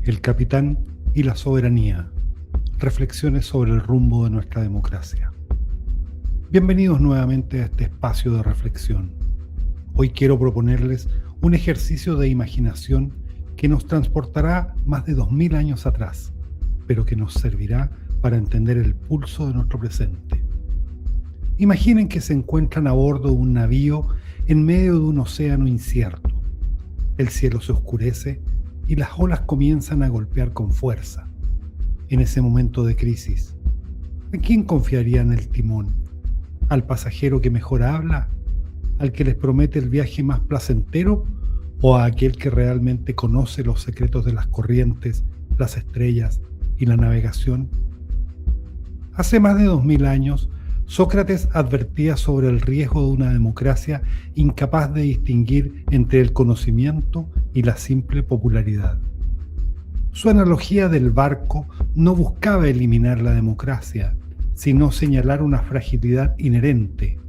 el capitán y la soberanía. Reflexiones sobre el rumbo de nuestra democracia. Bienvenidos nuevamente a este espacio de reflexión. Hoy quiero proponerles un ejercicio de imaginación que nos transportará más de 2000 años atrás, pero que nos servirá para entender el pulso de nuestro presente. Imaginen que se encuentran a bordo de un navío en medio de un océano incierto. El cielo se oscurece y las olas comienzan a golpear con fuerza. En ese momento de crisis, ¿a quién confiarían el timón? ¿Al pasajero que mejor habla? ¿Al que les promete el viaje más placentero? ¿O a aquel que realmente conoce los secretos de las corrientes, las estrellas y la navegación? Hace más de 2000 años, Sócrates advertía sobre el riesgo de una democracia incapaz de distinguir entre el conocimiento y la simple popularidad. Su analogía del barco no buscaba eliminar la democracia, sino señalar una fragilidad inherente,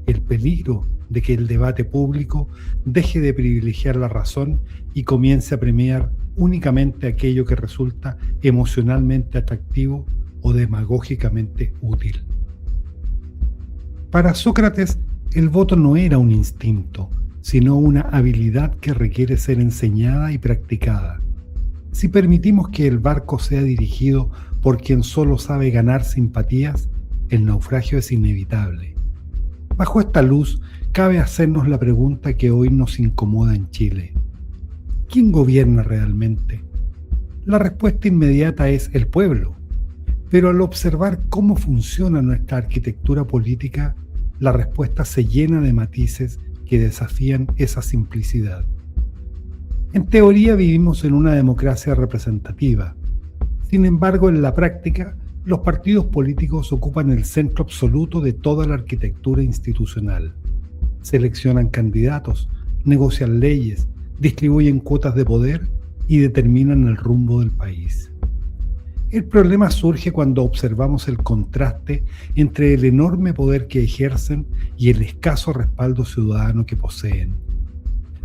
el peligro de que el debate público deje de privilegiar la razón y comience a premiar únicamente aquello que resulta emocionalmente atractivo o demagógicamente útil. Para Sócrates, el voto no era un instinto, sino una habilidad que requiere ser enseñada y practicada. Si permitimos que el barco sea dirigido por quien solo sabe ganar simpatías, el naufragio es inevitable. Bajo esta luz, cabe hacernos la pregunta que hoy nos incomoda en Chile. ¿Quién gobierna realmente? La respuesta inmediata es el pueblo. Pero al observar cómo funciona nuestra arquitectura política, la respuesta se llena de matices que desafían esa simplicidad. En teoría vivimos en una democracia representativa. Sin embargo, en la práctica, los partidos políticos ocupan el centro absoluto de toda la arquitectura institucional. Seleccionan candidatos, negocian leyes, distribuyen cuotas de poder y determinan el rumbo del país. El problema surge cuando observamos el contraste entre el enorme poder que ejercen y el escaso respaldo ciudadano que poseen.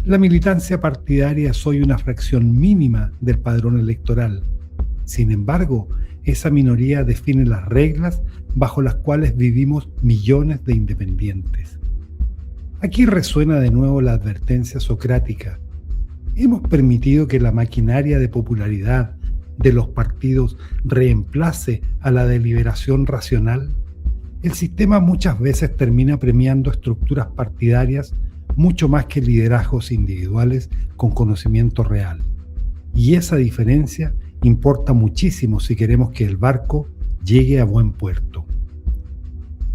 La militancia partidaria es hoy una fracción mínima del padrón electoral. Sin embargo, esa minoría define las reglas bajo las cuales vivimos millones de independientes. Aquí resuena de nuevo la advertencia socrática. Hemos permitido que la maquinaria de popularidad de los partidos reemplace a la deliberación racional. El sistema muchas veces termina premiando estructuras partidarias mucho más que liderazgos individuales con conocimiento real. Y esa diferencia importa muchísimo si queremos que el barco llegue a buen puerto.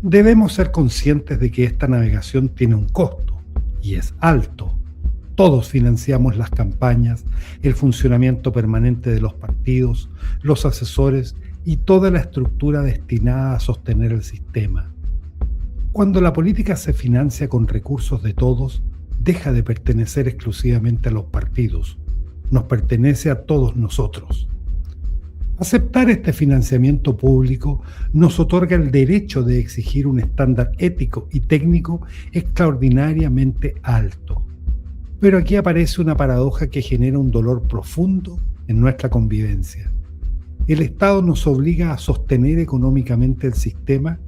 Debemos ser conscientes de que esta navegación tiene un costo, y es alto. Todos financiamos las campañas, el funcionamiento permanente de los partidos, los asesores y toda la estructura destinada a sostener el sistema. Cuando la política se financia con recursos de todos, deja de pertenecer exclusivamente a los partidos. Nos pertenece a todos nosotros. Aceptar este financiamiento público nos otorga el derecho de exigir un estándar ético y técnico extraordinariamente alto. Pero aquí aparece una paradoja que genera un dolor profundo en nuestra convivencia. El Estado nos obliga a sostener económicamente el sistema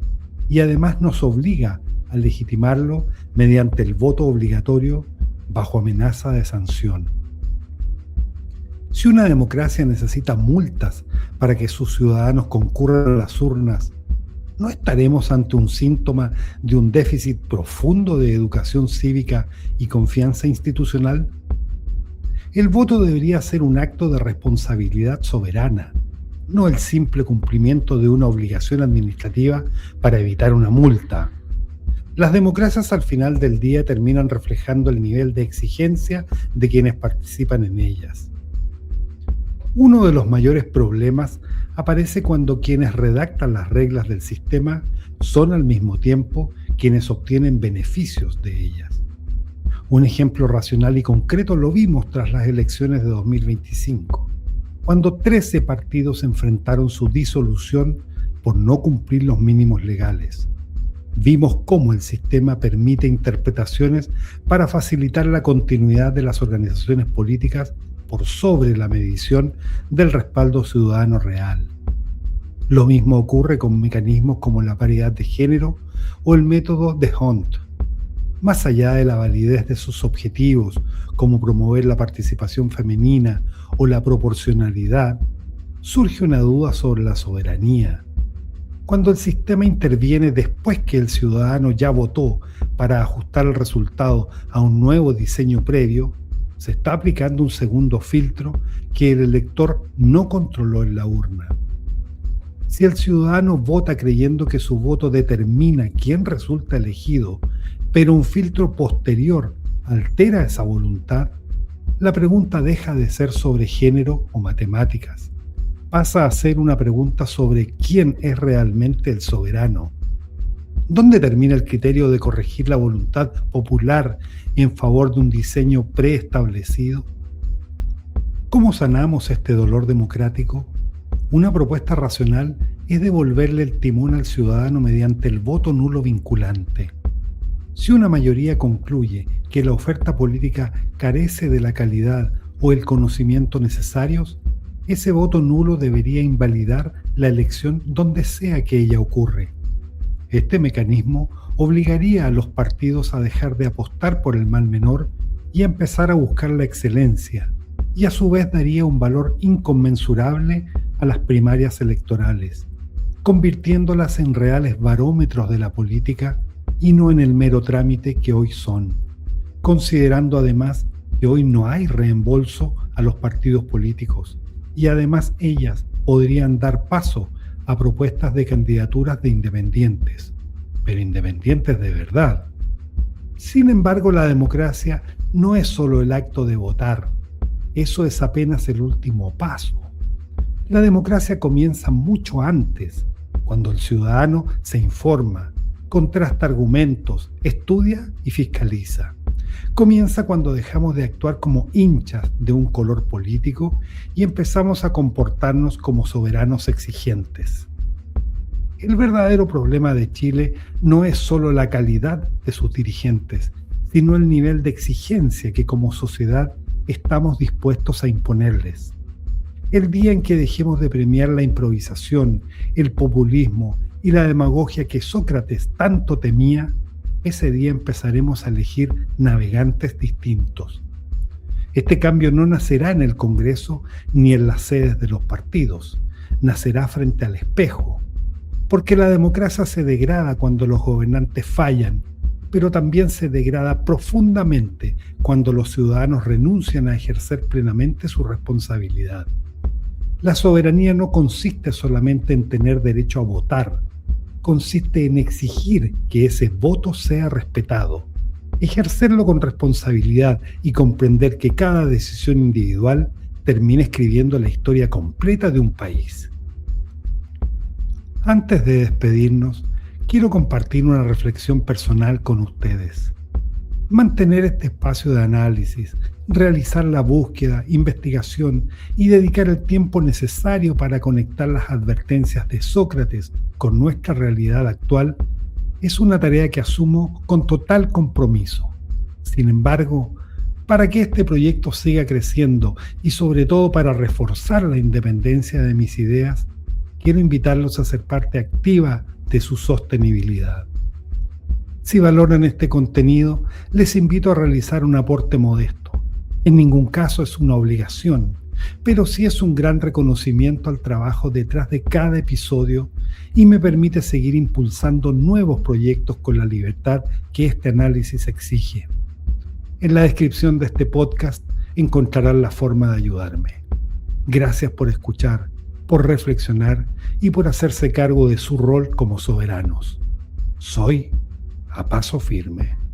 y además nos obliga a legitimarlo mediante el voto obligatorio bajo amenaza de sanción. Si una democracia necesita multas para que sus ciudadanos concurran a las urnas, ¿no estaremos ante un síntoma de un déficit profundo de educación cívica y confianza institucional? El voto debería ser un acto de responsabilidad soberana, no el simple cumplimiento de una obligación administrativa para evitar una multa. Las democracias al final del día terminan reflejando el nivel de exigencia de quienes participan en ellas. Uno de los mayores problemas aparece cuando quienes redactan las reglas del sistema son al mismo tiempo quienes obtienen beneficios de ellas. Un ejemplo racional y concreto lo vimos tras las elecciones de 2025, cuando 13 partidos enfrentaron su disolución por no cumplir los mínimos legales. Vimos cómo el sistema permite interpretaciones para facilitar la continuidad de las organizaciones políticas por sobre la medición del respaldo ciudadano real. Lo mismo ocurre con mecanismos como la paridad de género o el método de Hunt. Más allá de la validez de sus objetivos, como promover la participación femenina o la proporcionalidad, surge una duda sobre la soberanía. Cuando el sistema interviene después que el ciudadano ya votó para ajustar el resultado a un nuevo diseño previo, se está aplicando un segundo filtro que el elector no controló en la urna. Si el ciudadano vota creyendo que su voto determina quién resulta elegido, pero un filtro posterior altera esa voluntad, la pregunta deja de ser sobre género o matemáticas. Pasa a ser una pregunta sobre quién es realmente el soberano. ¿Dónde termina el criterio de corregir la voluntad popular en favor de un diseño preestablecido? ¿Cómo sanamos este dolor democrático? Una propuesta racional es devolverle el timón al ciudadano mediante el voto nulo vinculante. Si una mayoría concluye que la oferta política carece de la calidad o el conocimiento necesarios, ese voto nulo debería invalidar la elección donde sea que ella ocurre. Este mecanismo obligaría a los partidos a dejar de apostar por el mal menor y a empezar a buscar la excelencia, y a su vez daría un valor inconmensurable a las primarias electorales, convirtiéndolas en reales barómetros de la política y no en el mero trámite que hoy son, considerando además que hoy no hay reembolso a los partidos políticos, y además ellas podrían dar paso a propuestas de candidaturas de independientes, pero independientes de verdad. Sin embargo, la democracia no es solo el acto de votar, eso es apenas el último paso. La democracia comienza mucho antes, cuando el ciudadano se informa, contrasta argumentos, estudia y fiscaliza. Comienza cuando dejamos de actuar como hinchas de un color político y empezamos a comportarnos como soberanos exigentes. El verdadero problema de Chile no es solo la calidad de sus dirigentes, sino el nivel de exigencia que como sociedad estamos dispuestos a imponerles. El día en que dejemos de premiar la improvisación, el populismo y la demagogia que Sócrates tanto temía, ese día empezaremos a elegir navegantes distintos. Este cambio no nacerá en el Congreso ni en las sedes de los partidos, nacerá frente al espejo, porque la democracia se degrada cuando los gobernantes fallan, pero también se degrada profundamente cuando los ciudadanos renuncian a ejercer plenamente su responsabilidad. La soberanía no consiste solamente en tener derecho a votar, consiste en exigir que ese voto sea respetado, ejercerlo con responsabilidad y comprender que cada decisión individual termina escribiendo la historia completa de un país. Antes de despedirnos, quiero compartir una reflexión personal con ustedes. Mantener este espacio de análisis, realizar la búsqueda, investigación y dedicar el tiempo necesario para conectar las advertencias de Sócrates con nuestra realidad actual es una tarea que asumo con total compromiso. Sin embargo, para que este proyecto siga creciendo y sobre todo para reforzar la independencia de mis ideas, quiero invitarlos a ser parte activa de su sostenibilidad. Si valoran este contenido, les invito a realizar un aporte modesto. En ningún caso es una obligación, pero sí es un gran reconocimiento al trabajo detrás de cada episodio y me permite seguir impulsando nuevos proyectos con la libertad que este análisis exige. En la descripción de este podcast encontrarán la forma de ayudarme. Gracias por escuchar, por reflexionar y por hacerse cargo de su rol como soberanos. Soy A Paso Firme.